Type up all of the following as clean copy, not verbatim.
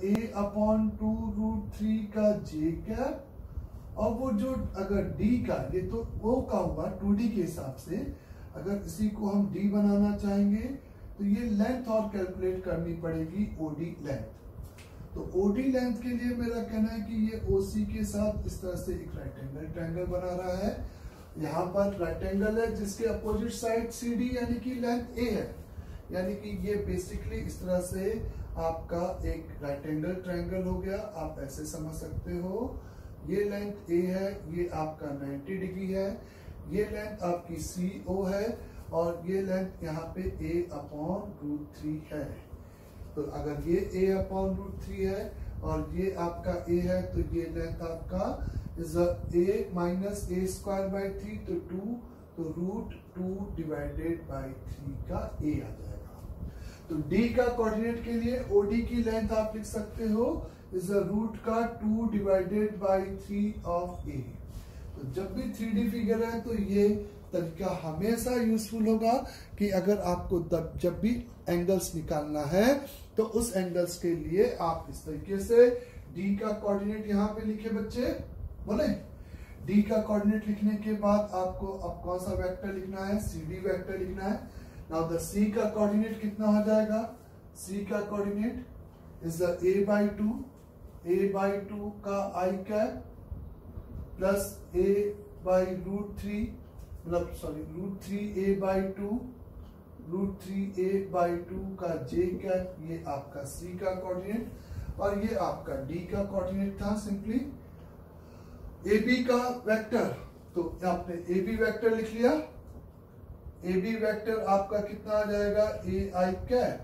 a/2√3 का j cap, और वो जो अगर d का, ये तो o का होगा 2d के हिसाब से, अगर इसी को हम d बनाना चाहेंगे तो ये लेंथ और कैलकुलेट करनी पड़ेगी OD लेंथ। तो OD लेंथ के लिए मेरा कहना है कि ये OC के साथ इस तरह से एक राइट एंगल ट्रायंगल बना रहा है। यहाँ पर राइट एंगल है जिसके अपोजिट साइड CD यानी कि लेंथ A है, यानी कि ये बेसिकली इस तरह से आपका एक राइट एंगल ट्रायंगल हो गया। आप ऐसे समझ सकते हो, ये लेंथ A है, ये आपका 90 डिग्री है, ये लेंथ आपकी CO है, और ये लेंथ यहाँ पे a/√3 है। तो अगर ये a/√3 है और ये आपका A है, तो ये लेंथ आपका इज a माइनस a²/3, तो 2, तो √2 डिवाइडेड बाई 3 का A आ जाएगा। तो D का कोऑर्डिनेट के लिए OD की लेंथ आप लिख सकते हो इज रूट का 2 डिवाइडेड बाई 3 ऑफ A। तो जब भी 3D फिगर है तो ये तरीका हमेशा यूजफुल होगा कि अगर आपको जब भी एंगल्स निकालना है तो उस एंगल्स के लिए आप इस तरीके से D का कोऑर्डिनेट यहाँ पे लिखे बच्चे, बोले D का कोऑर्डिनेट लिखने के बाद आपको अब कौन सा वेक्टर लिखना है, CD वेक्टर लिखना है। नाउ द C का कोऑर्डिनेट कितना हो जाएगा, C का कोऑर्डिनेट इज a/2 का I कैप प्लस a/√3, मतलब सॉरी √3a/2 का j कैप, ये आपका C का कोऑर्डिनेट, और ये आपका D का कोऑर्डिनेट था सिंपली AB का वेक्टर। तो आपने AB वेक्टर लिख लिया, AB वेक्टर आपका कितना आ जाएगा AI कैप।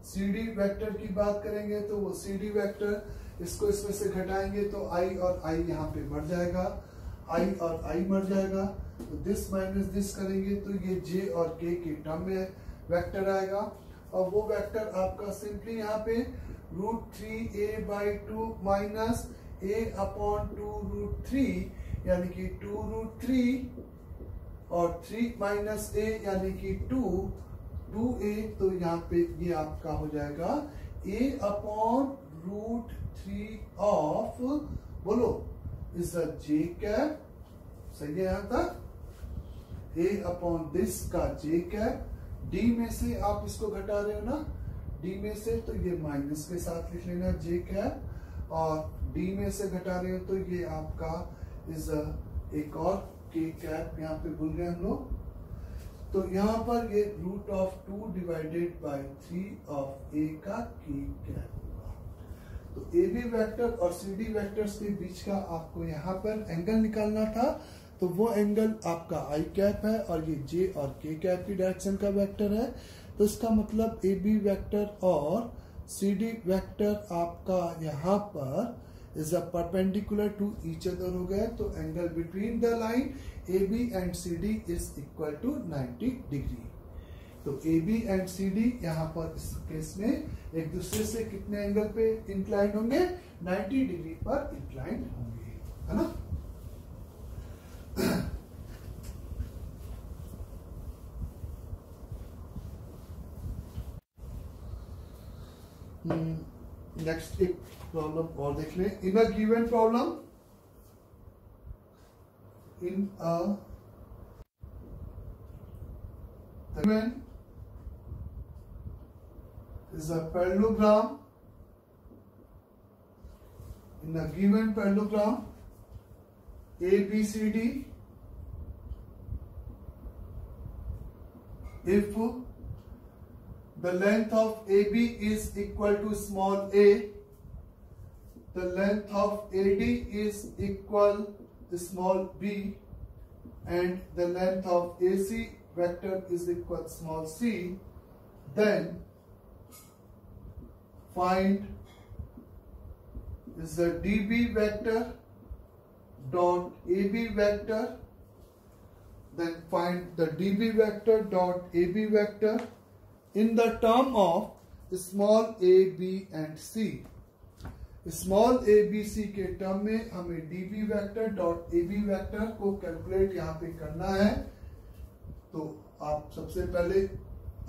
CD वेक्टर की बात करेंगे तो वो CD वेक्टर, इसको इसमें से घटाएंगे तो I और I यहाँ पे मर जाएगा, I और I मर जाएगा, तो दिस माइनस दिस करेंगे तो ये J और K के टर्म में वेक्टर आएगा, और वो वेक्टर आपका सिंपली यहाँ पे √3a/2 माइनस a/2√3 यानी कि 2√3 और 3 माइनस a यानी कि 2a, तो यहाँ पे ये आपका हो जाएगा a/√3 ऑफ, बोलो इज अ j कैप, सही है यहाँ तक, a/this का j कैप। D में से आप इसको घटा रहे हो ना, D में से, तो ये माइनस के साथ लिख लेना j कैप, और D में से घटा रहे हो तो ये आपका इज एक और k कैप, यहाँ पे भूल गए हम लोग। तो यहाँ पर ये √2 डिवाइडेड बाई 3 ऑफ A का k कैप होगा। तो AB वेक्टर और CD वेक्टर्स के बीच का आपको यहाँ पर एंगल निकालना था, तो वो एंगल आपका I कैप है और ये J और K कैप की डायरेक्शन का वेक्टर है। तो इसका मतलब AB वेक्टर और CD वेक्टर आपका यहाँ पर is a perpendicular to each other हो गए, तो angle between the line AB and CD is equal to 90 degree. तो AB एंड CD यहाँ पर इस केस में एक दूसरे से कितने एंगल पे इंक्लाइन होंगे, 90 डिग्री पर इंक्लाइन होंगे, है ना। नेक्स्ट एक प्रॉब्लम और देख लें। In a given problem, in a given is a parallelogram, in a given parallelogram ABCD, if the length of AB is equal to small a, the length of AD is equal to small b, and the length of AC vector is equal to small c, then find is the dB vector dot AB vector, then find the dB vector dot AB vector in the term of small a, b and c. Small a b c के term में हमें dB vector dot AB vector को calculate यहाँ पे करना है। तो आप सबसे पहले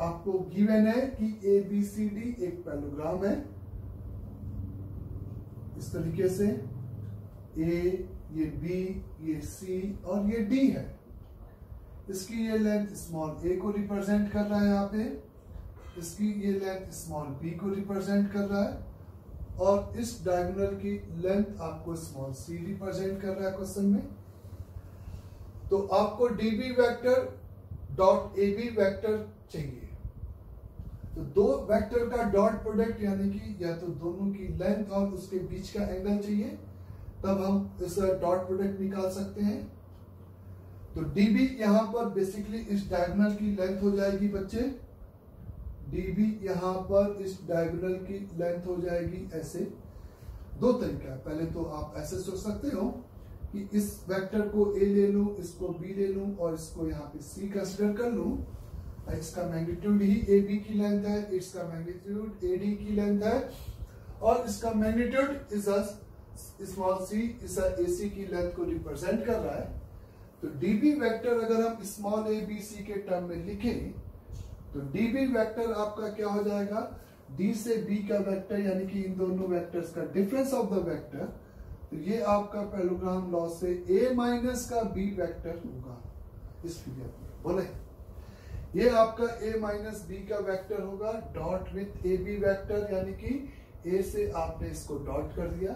आपको गिवन है कि ABCD एक पैरेललोग्राम है, इस तरीके से ए, ये बी, ये सी और ये डी है। इसकी ये लेंथ स्मॉल ए को रिप्रेजेंट कर रहा है यहाँ पे, इसकी ये लेंथ स्मॉल बी को रिप्रेजेंट कर रहा है, और इस डायगोनल की लेंथ आपको स्मॉल सी रिप्रेजेंट कर रहा है क्वेश्चन में। तो आपको DB vector dot AB vector चाहिए। तो दो वेक्टर का डॉट प्रोडक्ट यानी कि या तो दोनों की लेंथ और उसके बीच का एंगल चाहिए, तब हम इस डॉट प्रोडक्ट निकाल सकते हैं। तो डीबी यहां पर बेसिकली इस डायगोनल की लेंथ हो जाएगी बच्चे, डीबी यहां पर इस डायगोनल की लेंथ हो जाएगी ऐसे। दो तरीका है, पहले तो आप ऐसे सोच सकते हो कि इस वेक्टर को ए ले लूं, इसको बी ले लूं और इसको यहाँ पे सी कंसिडर कर लूं। इसका मैग्नीट्यूड ही ए बी की लेंथ है, इसका मैग्नीट्यूड ए डी की लेंथ है, और इसका मैग्नीट्यूड इस स्मॉल सी इस ए सी की लेंथ को रिप्रेजेंट कर रहा है। तो डीबी वेक्टर अगर हम स्मॉल ए बी सी के टर्म में लिखें तो डीबी वेक्टर आपका क्या हो जाएगा, डी से बी का वेक्टर यानी कि इन दोनों वेक्टर्स का डिफरेंस ऑफ द वेक्टर। तो ये आपका पैरेललोग्राम लॉ से a माइनस का b वेक्टर होगा इस फिगर में। बोले ये आपका a माइनस b का वेक्टर होगा dot with A B vector, यानी कि a से आपने इसको डॉट कर दिया।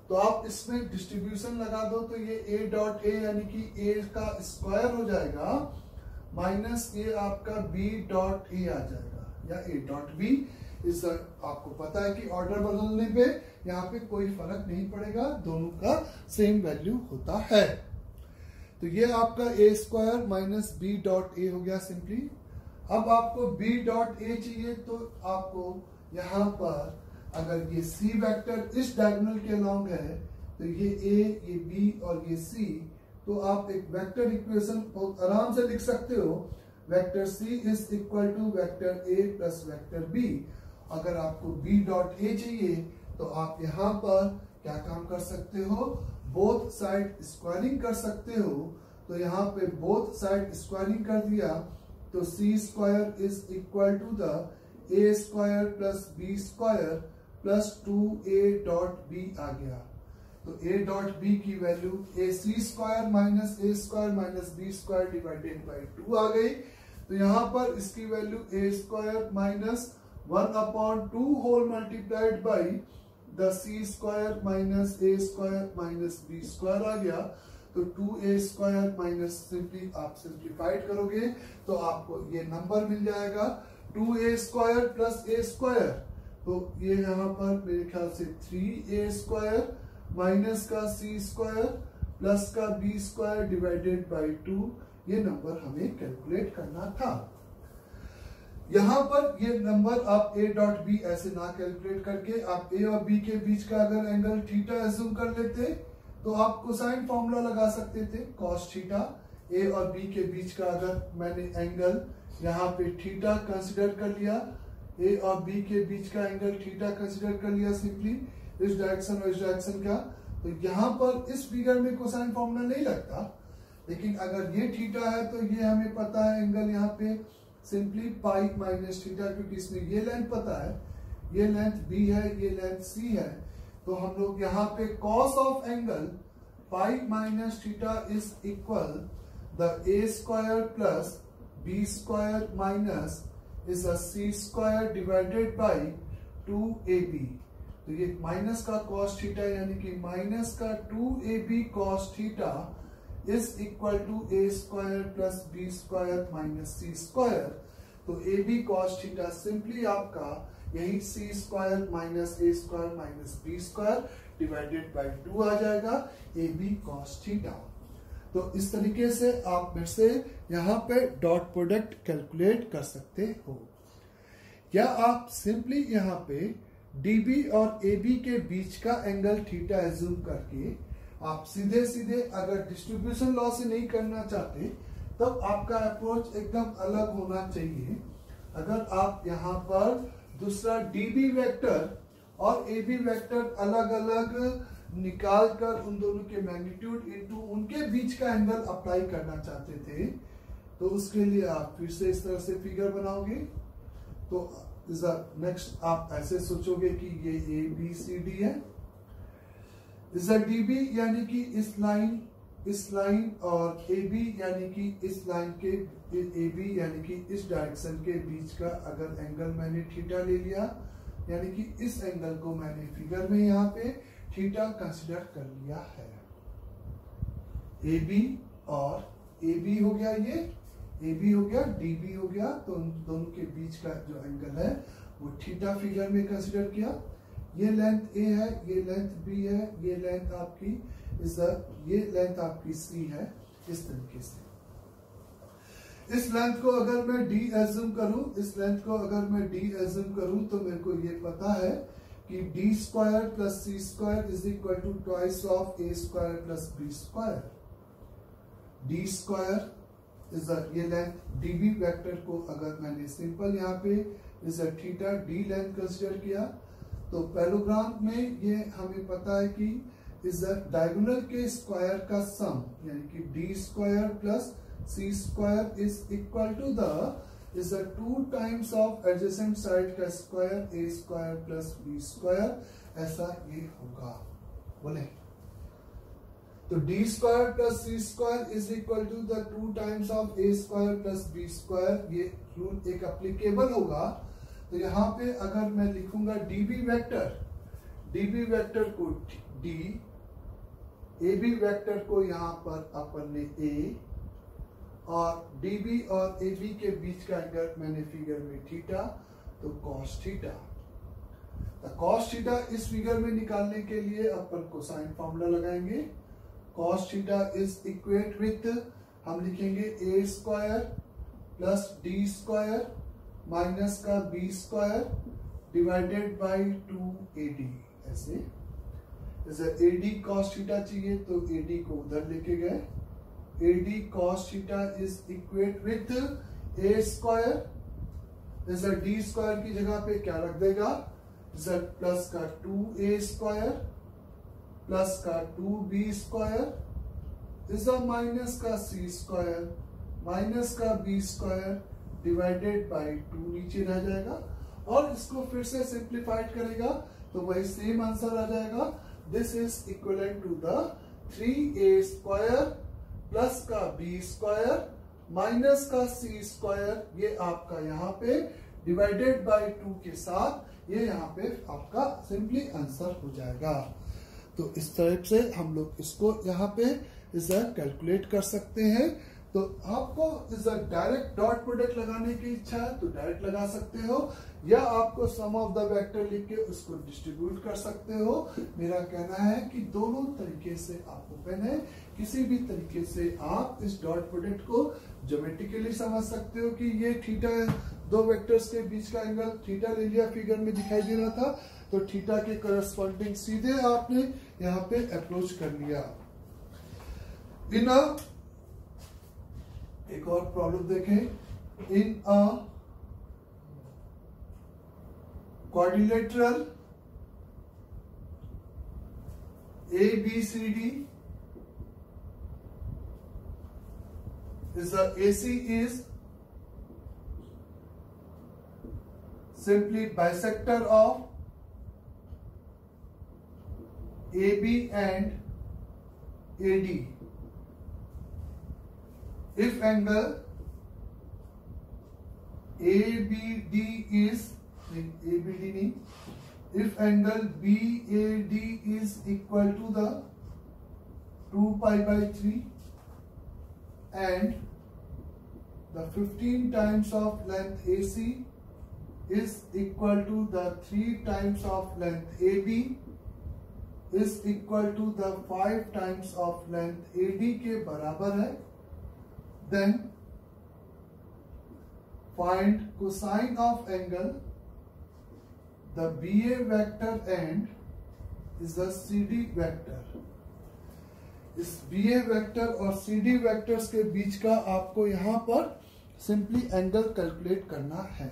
तो आप इसमें डिस्ट्रीब्यूशन लगा दो तो ये a डॉट a यानी कि a का स्क्वायर हो जाएगा माइनस ये आपका b डॉट a आ जाएगा, या a डॉट b। इस आपको पता है कि ऑर्डर बदलने पे यहाँ पे कोई फर्क नहीं पड़ेगा, दोनों का सेम वैल्यू होता है। तो ये आपका a square minus b dot a हो गया सिंपली। अब आपको b डॉट a चाहिए, तो आपको यहाँ पर अगर ये c वेक्टर इस डायगोनल के अलोंग है तो ये a, ये b और ये c, तो आप एक वेक्टर इक्वेशन बहुत आराम से लिख सकते हो, vector c is equal to vector a plus vector b। अगर आपको b डॉट a चाहिए तो आप यहाँ पर क्या काम कर सकते हो, बोथ साइड स्क्वायरिंग कर सकते हो। तो यहाँ पे बोथ साइड स्क्वायरिंग कर दिया तो c square is equal to the a square plus b square plus 2a dot b आ गया। तो a डॉट b की value a c square minus a square minus b square divided by 2 आ गई। तो यहाँ पर इसकी value a square minus 1/2 whole multiplied by the c square minus a square minus b square आ गया। तो 2a स्क्वायर माइनस सिंपली आप सिंप्लीफाइड करोगे तो आपको ये नंबर मिल जाएगा 2a square plus a square. तो ये यहाँ पर मेरे ख्याल से 3a स्क्वायर माइनस का c स्क्वायर प्लस का b स्क्वायर डिवाइडेड बाई 2, ये नंबर हमें कैलकुलेट करना था। यहाँ पर ये नंबर आप a डॉट b ऐसे ना कैलकुलेट करके आप a और b के बीच का अगर एंगल थीटा एज्यूम कर लेते तो आप कोसाइन फॉर्मूला लगा सकते थे कॉस थीटा। a और b के बीच का अगर मैंने एंगल यहाँ पे थीटा कंसिडर कर लिया, a और b के बीच का एंगल थीटा कंसिडर कर लिया सिंपली इस डायरेक्शन और इस डायरेक्शन का, तो यहाँ पर इस फिगर में कोसाइन फॉर्मूला नहीं लगता। लेकिन अगर ये थीटा है तो ये हमें पता है एंगल यहाँ पे सिंपली पाई माइनस थीटा, क्योंकि इसमें ये लेंथ पता है, ये लेंथ b है, ये लेंथ c है। तो हम लोग यहाँ पे cos of angle pi minus theta is equal the a square plus b square minus is a c square divided by 2ab। तो ये माइनस का कॉस थीटा यानी कि माइनस का 2ab cos theta is equal to a square plus b square minus c square. तो ab cos theta simply आपका यही c square minus a square minus b square divided by 2 आ जाएगा ab cos theta. तो इस तरीके से आप मेरे से यहाँ पे डॉट प्रोडक्ट कैलकुलेट कर सकते हो, या आप सिंपली यहाँ पे db और ab के बीच का एंगल थीटा एज्यूम करके आप सीधे सीधे अगर डिस्ट्रीब्यूशन लॉ से नहीं करना चाहते तब आपका अप्रोच एकदम अलग होना चाहिए। अगर आप यहाँ पर दूसरा db वेक्टर और ab वेक्टर अलग अलग निकाल कर उन दोनों के मैग्नीट्यूड इनटू उनके बीच का एंगल अप्लाई करना चाहते थे तो उसके लिए आप फिर से इस तरह से फिगर बनाओगे। तो नेक्स्ट आप ऐसे सोचोगे कि ये a b c d है, इज अ डीबी यानी कि इस लाइन और ए बी यानी कि इस लाइन के ए बी यानी कि इस डायरेक्शन के बीच का अगर एंगल मैंने थीटा ले लिया, यानी कि इस एंगल को मैंने फिगर में यहाँ पे थीटा कंसिडर कर लिया है। ए बी और ए बी हो गया, ये ए बी हो गया, डी बी हो गया, तो उन दोनों के बीच का जो एंगल है वो थीटा फिगर में कंसिडर किया। ये लेंथ ए है, ये लेंथ बी है, ये लेंथ आपकी ये लेंथ आपकी सी है। इस तरीके से इस लेंथ को अगर मैं डी एज्यूम करूं, इस लेंथ को अगर मैं डी एज्यूम करूं तो मेरे को ये पता है कि D square plus C square is equal to twice of A square plus B square. D square is ये लेंथ डीबी वेक्टर को अगर मैंने सिंपल यहाँ पे is theta D length consider किया तो पैरेललोग्राम में ये हमें पता है कि इज डायगोनल के स्क्वायर का सम, यानी कि D square plus C square is equal to the is 2 times of adjacent side का square A square plus B square, ऐसा ये होगा। बोले तो D square plus C square is equal to the 2 times of A square plus B square, ये rule एक applicable होगा। तो यहाँ पे अगर मैं लिखूंगा डीबी वेक्टर को डी, ए बी वेक्टर को यहाँ पर अपन ने ए, और डीबी और ए बी के बीच का एंगल मैंने फिगर में थीटा, तो कॉस थीटा। तो कॉस थीटा इस फिगर में निकालने के लिए अपन कोसाइन फॉर्मूला लगाएंगे। Cos theta is equate with, हम लिखेंगे A square plus D square minus का B square divided by 2AD। ऐसे AD कॉस थीटा चाहिए तो AD को उधर लेके गए, AD cos theta is equate with A square is D square की जगह पे क्या रख देगा, इज प्लस का 2A स्क्वायर प्लस का 2B स्क्वायर इज माइनस का C स्क्वायर माइनस का B स्क्वायर डिवाइडेड बाई 2 नीचे रह जाएगा, और इसको फिर से सिंप्लीफाइड करेगा तो वही सेम आंसर आ जाएगा। This is equivalent to the 3A square plus का बी स्क्वायर माइनस का सी स्क्वायर, ये आपका यहाँ पे डिवाइडेड बाय 2 के साथ ये यहाँ पे आपका सिंपली आंसर हो जाएगा। तो इस तरह से हम लोग इसको यहाँ पे कैलकुलेट कर सकते हैं। तो आपको डायरेक्ट डॉट प्रोडक्ट लगाने की इच्छा है तो डायरेक्ट लगा सकते हो, या आपको सम ऑफ द वेक्टर लिख के उसको डिस्ट्रीब्यूट कर सकते हो। मेरा कहना है कि दोनों तरीके से आप ओपन है, किसी भी तरीके से आप इस डॉट प्रोडक्ट को ज्योमेट्रिकली समझ सकते हो कि ये थीटा है, दो वेक्टर्स के बीच का एंगल थीटा ले लिया, फिगर में दिखाई दे रहा था, तो थीटा के करस्पॉन्डिंग सीधे आपने यहाँ पे अप्रोच कर लिया। एक और प्रॉब्लम देखें। इन अ quadrilateral ABCD is the AC is simply bisector of AB and AD. If angle ABD is if angle BAD is equal to the 2 pi by 3 and the 15 times of length AC is equal to the 3 times of length AB is equal to the 5 times of length AD के बराबर है, then find cosine of angle the BA vector and is the CD vector। इस BA vector और CD vectors के बीच का आपको यहाँ पर सिंपली एंगल कैलकुलेट करना है।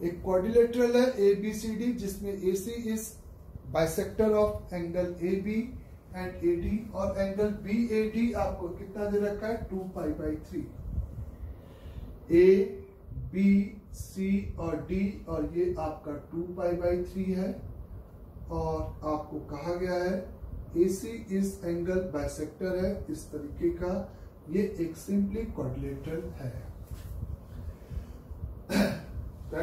एक क्वाड्रिलेटरल है ABCD जिसमें AC is bisector of angle AB and AD, और एंगल BAD आपको कितना दे रखा है 2 pi by 3। A, B, C और D, और ये आपका 2 पाई बाई 3 है, और आपको कहा गया है AC इस एंगल बाइसेक्टर है इस तरीके का, ये एक सिंपली क्वाड्रिलेटरल है।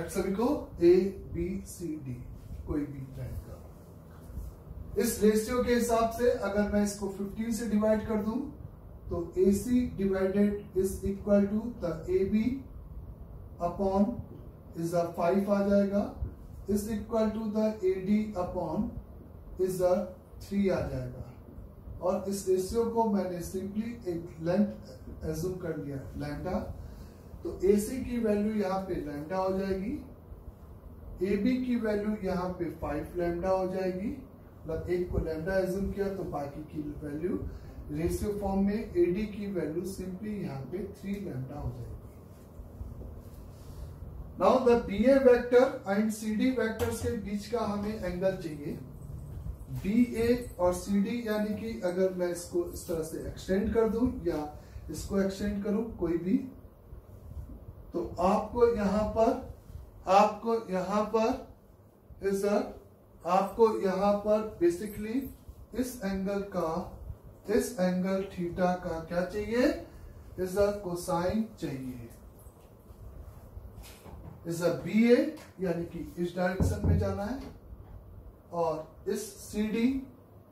सभी को A B C D कोई भी रहेगा। इस रेशियो के हिसाब से अगर मैं इसको 15 से डिवाइड कर दूं तो AC divided is equal to the AB upon is the 5 आ जाएगा, is equal to the AD upon is the 3 आ जाएगा। और इस रेशियो को मैंने सिंपली एक लेंथ एज्यूम कर लिया लैम्डा, तो AC की वैल्यू यहाँ पे लैम्डा हो जाएगी, AB की वैल्यू यहाँ पे 5 लैम्डा हो जाएगी, मतलब एक को लैम्डा एज्यूम किया तो बाकी की वैल्यू रेशियो फॉर्म में AD की वैल्यू सिंपली यहाँ पे 3 लैम्डा हो जाएगी। Now the BA vector and CD vectors के बीच का हमें एंगल चाहिए। BA और CD यानी कि अगर मैं इसको इस तरह से एक्सटेंड कर दूं या इसको एक्सटेंड करूं कोई भी, तो आपको यहां पर बेसिकली इस एंगल थीटा का क्या चाहिए, इज अ कोसाइन चाहिए। इज अ BA यानी कि इस डायरेक्शन में जाना है, और इस CD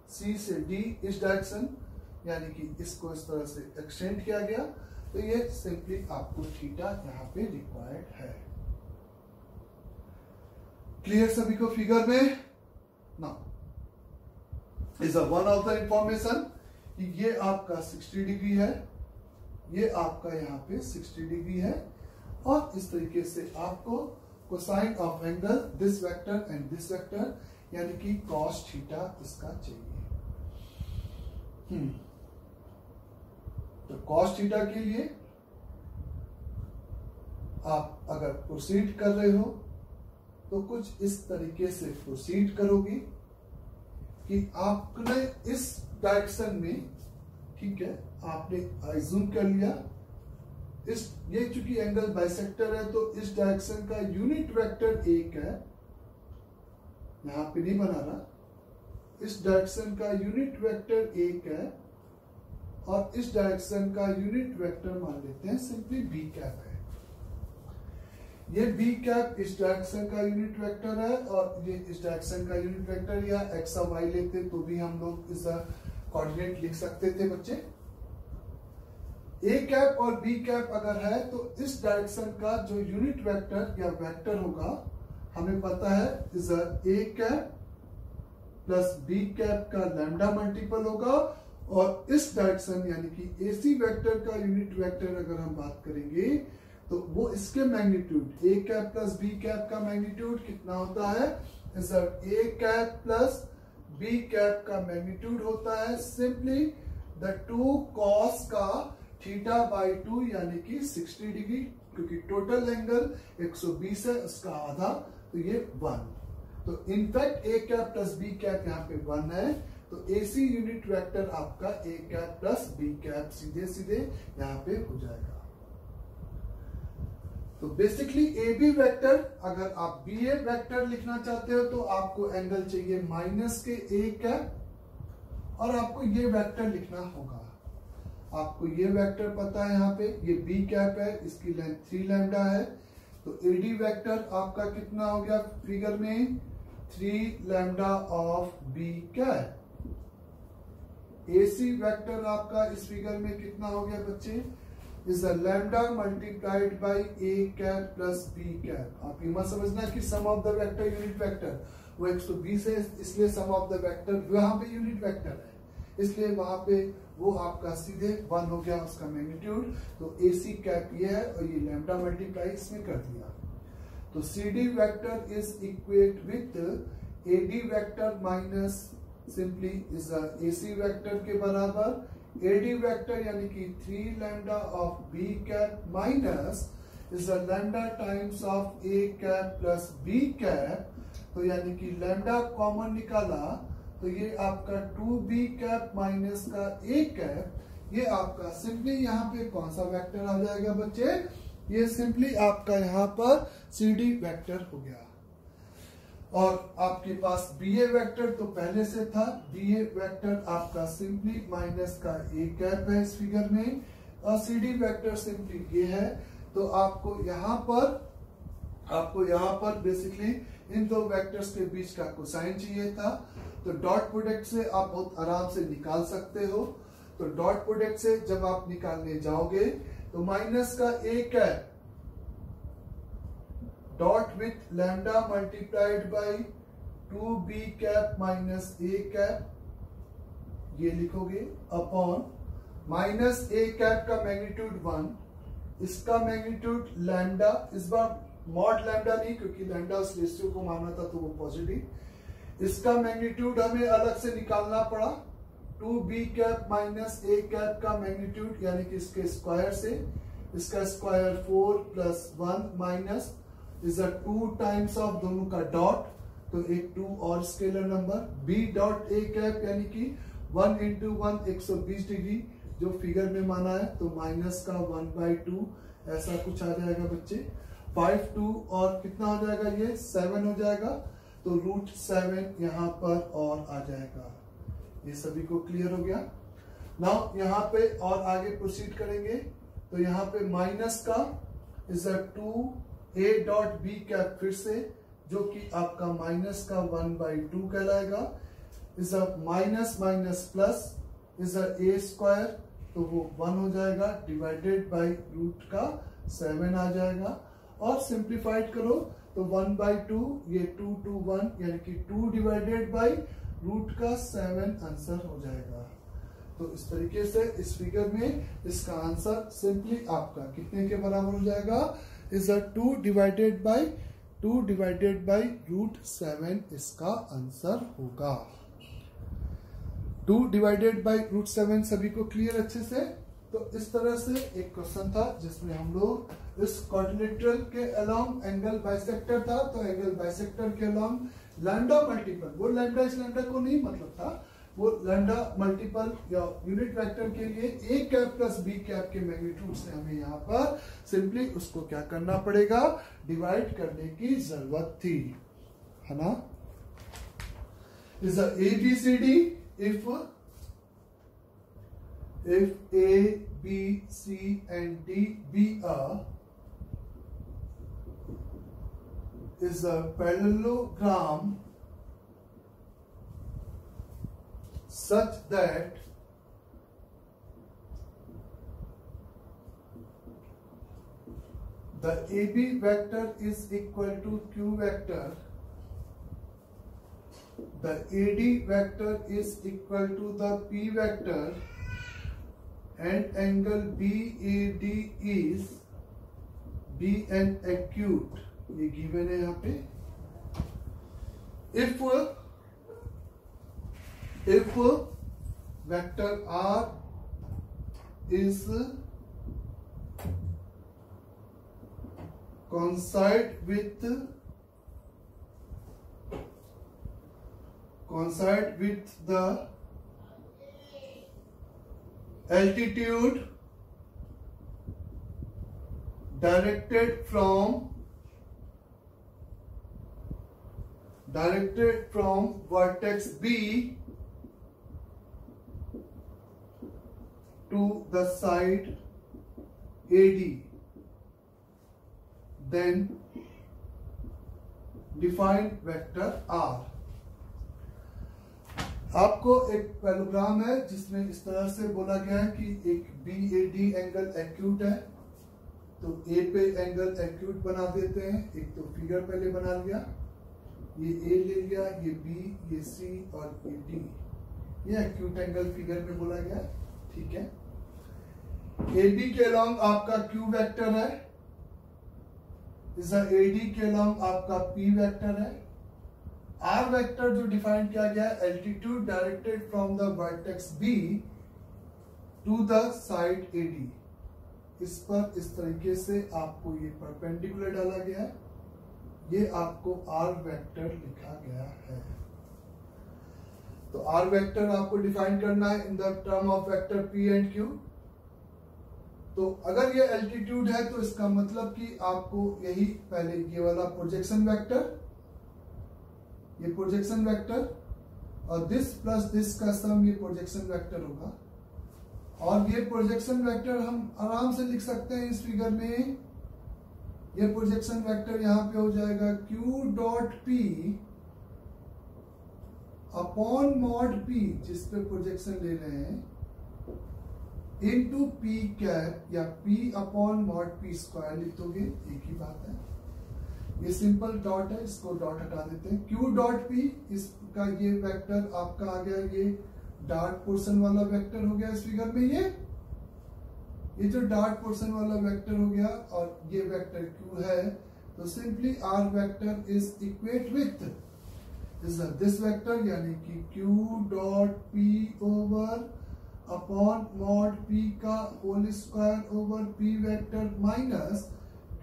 C से D इस डायरेक्शन यानी कि इसको इस तरह से एक्सटेंड किया गया, तो ये सिंपली आपको थीटा यहाँ पे रिक्वायर्ड है। क्लियर सभी को फिगर में? Now is a one of the information कि ये आपका 60 डिग्री है, ये आपका यहाँ पे 60 डिग्री है, और इस तरीके से आपको cosine of angle this vector and this vector यानी कि कॉस थीटा इसका चाहिए। तो कॉस थीटा के लिए आप अगर प्रोसीड कर रहे हो तो कुछ इस तरीके से प्रोसीड करोगे कि आपने इस डायरेक्शन में, ठीक है, आपने अज्यूम कर लिया ये चूंकि एंगल बाइसेक्टर है तो इस डायरेक्शन का यूनिट वेक्टर 1 है, यहां पे नहीं बना रहा, इस डायरेक्शन का यूनिट वेक्टर 1 है, और इस डायरेक्शन का यूनिट वेक्टर मान लेते हैं सिंपली B कैप है। ये B कैप इस डायरेक्शन का यूनिट वेक्टर है, और ये इस डायरेक्शन का यूनिट वेक्टर, या x और y लेते तो भी हम लोग इस कोऑर्डिनेट लिख सकते थे बच्चे। A कैप और B कैप अगर है तो इस डायरेक्शन का जो यूनिट वेक्टर या वेक्टर होगा हमें पता है is A cap plus B cap का लैम्डा मल्टीपल होगा, और इस डायरेक्शन यानी कि AC वेक्टर का यूनिट वेक्टर अगर हम बात करेंगे तो वो इसके magnitude A cap plus B cap का मैग्नीट्यूड कितना होता है, is A cap plus B cap का मैग्नीट्यूड होता है सिंपली द 2 कॉस का थीटा बाई 2 यानी कि 60 डिग्री, क्योंकि टोटल एंगल 120 है, उसका आधा, तो ये 1। तो in fact A cap plus B cap यहाँ पे 1 है, तो AC यूनिट वेक्टर आपका A cap plus B cap सीधे सीधे यहाँ पे हो जाएगा। तो बेसिकली AB वेक्टर अगर आप BA वेक्टर लिखना चाहते हो तो आपको एंगल चाहिए माइनस के A कैप, और आपको ये वेक्टर लिखना होगा। आपको ये वेक्टर पता है, यहाँ पे ये B कैप है, इसकी लेंथ 3 लैम्डा है, तो AD वेक्टर आपका कितना हो गया फिगर में 3 lambda of B cap. AC vector आपका इस फिगर में कितना हो गया बच्चे, is a lambda multiplied by A cap plus B cap. आप ये मत समझना कि sum of the vector unit vector वो 120 है इसलिए सम ऑफ द वेक्टर वहां पे यूनिट वेक्टर है, इसलिए वहां पे वो आपका सीधे 1 हो गया उसका मैग्नीट्यूड। तो AC कैप ये है और ये लैम्डा मल्टीप्लाई इसमें कर दिया, तो CD vector is equate with AD vector minus simply is AC vector के बराबर AD वेक्टर यानी कि 3 lambda of B cap minus is lambda times of A cap plus B cap. तो यानी कि लैम्डा कॉमन निकाला तो ये आपका 2B कैप माइनस का A कैप, ये आपका सिंपली यहाँ पे कौन सा वेक्टर आ जाएगा बच्चे, ये सिंपली आपका यहाँ पर CD वेक्टर हो गया। और आपके पास बी ए वेक्टर तो पहले से था, बी ए वेक्टर आपका सिंपली माइनस का ए कैप है इस फिगर में, और सी डी वेक्टर सिंपली ये है। तो आपको यहाँ पर बेसिकली इन दो वेक्टर्स के बीच का कोसाइन चाहिए था, तो डॉट प्रोडक्ट से आप बहुत आराम से निकाल सकते हो। तो डॉट प्रोडक्ट से जब आप निकालने जाओगे तो माइनस का A cap dot with lambda multiplied by 2b cap minus A cap ये लिखोगे अपॉन माइनस ए कैप का मैग्नीट्यूड 1, इसका मैग्नीट्यूड लैम्डा, इस बार मॉड लैम्डा नहीं क्योंकि लैम्डा उस रेशियो को माना था तो वो पॉजिटिव, इसका मैग्नीट्यूड हमें अलग से निकालना पड़ा 2b cap minus A cap का मैग्नीट्यूड यानी कि इसके स्क्वायर से, इसका square 4 plus 1 minus is 2 times of दोनों का डॉट, तो एक 2 और scalar number b dot A cap यानी कि 1 इंटू 1 120 डिग्री जो फिगर में माना है, तो माइनस का 1/2 ऐसा कुछ आ जाएगा बच्चे, 5 2 और कितना हो जाएगा ये 7 हो जाएगा, तो √7 यहाँ पर और आ जाएगा। ये सभी को क्लियर हो गया। नाउ यहाँ पे और आगे प्रोसीड करेंगे तो यहाँ पे माइनस का is 2a dot B cap फिर से जो कि आपका माइनस का 1/2 कहलाएगा, is minus minus plus is a square, तो वो 1 हो जाएगा डिवाइडेड बाई √7 आ जाएगा, और सिंप्लीफाइड करो तो 1/2 ये 2 to 1 यानी कि 2 डिवाइडेड बाई √7 आंसर हो जाएगा। तो इस तरीके से इस फिगर में इसका आंसर सिंपली आपका कितने के बराबर हो जाएगा, इज 2 डिवाइडेड बाई √7 इसका आंसर होगा। 2 डिवाइडेड बाई √7 सभी को क्लियर अच्छे से। तो इस तरह से एक क्वेश्चन था जिसमें हम लोग इस क्वाड्रिलेटरल के अलोंग एंगल बाइसेक्टर था, तो एंगल बाइसेक्टर के अलोंग लैम्डा मल्टीपल, वो लैम्डा इस लैम्डा को नहीं मतलब था, वो लैम्डा मल्टीपल या यूनिट वेक्टर के लिए a cap plus b cap के मैग्नीट्यूड से हमें यहाँ पर सिंपली उसको क्या करना पड़ेगा, डिवाइड करने की जरूरत थी, है ना। Is ABCD if A, B, C and D be is a parallelogram such that the AB vector is equal to Q vector, the AD vector is equal to the P vector, and angle BAD is B and acute, ये given है यहाँ पे। if vector R is coincide with the altitude directed from vertex B to the side AD, then define vector R। आपको एक पैराग्राम है जिसमें इस तरह से बोला गया है कि एक BAD एंगल एक्यूट है, तो A पे एंगल एक्यूट बना देते हैं, एक तो फिगर पहले बना लिया, ये A ले लिया, ये B, ये C और ये D, ये एक्यूट एंगल फिगर में बोला गया, ठीक है। AB के अलोंग आपका Q वेक्टर है, इस AD के अलोंग आपका P वेक्टर है, R वेक्टर जो डिफाइन किया गया है altitude directed from the vertex B to the side AD, इस पर इस तरीके से आपको ये परपेंडिकुलर डाला गया है, ये आपको R वेक्टर लिखा गया है। तो R वेक्टर आपको डिफाइन करना है in the term of vector P and Q। तो अगर ये एल्टीट्यूड है तो इसका मतलब कि आपको यही पहले ये वाला प्रोजेक्शन वेक्टर ये प्रोजेक्शन वेक्टर, और दिस प्लस दिस का सम ये प्रोजेक्शन वेक्टर होगा। और ये प्रोजेक्शन वेक्टर हम आराम से लिख सकते हैं इस फिगर में। ये प्रोजेक्शन वेक्टर यहां पे हो जाएगा Q dot P upon mod P, जिस पे प्रोजेक्शन ले रहे हैं, इनटू P कैप या P upon mod P square लिख दोगे, एक ही बात है। ये सिंपल डॉट है, इसको डॉट हटा देते हैं। Q डॉट P, इसका ये वेक्टर आपका आ गया, ये डार्क पोर्शन वाला वेक्टर हो गया इस फिगर में। ये जो डार्क पोर्शन वाला वेक्टर हो गया, और ये वेक्टर Q है, तो simply R vector is equate with this vector, यानी कि Q dot P over upon mod P का whole square over P vector minus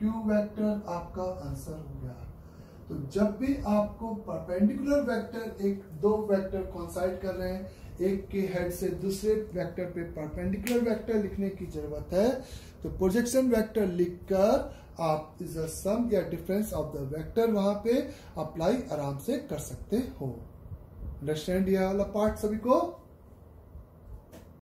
Q vector आपका आंसर हो गया। तो जब भी आपको परपेंडिकुलर वेक्टर, एक दो वेक्टर कोइंसाइड कर रहे हैं, एक के हेड से दूसरे वेक्टर पे परपेंडिकुलर वेक्टर लिखने की जरूरत है, तो प्रोजेक्शन वेक्टर लिखकर आप इज अ सम या डिफरेंस ऑफ द वेक्टर वहां पे अप्लाई आराम से कर सकते हो। अंडरस्टैंड ये वाला पार्ट सभी को?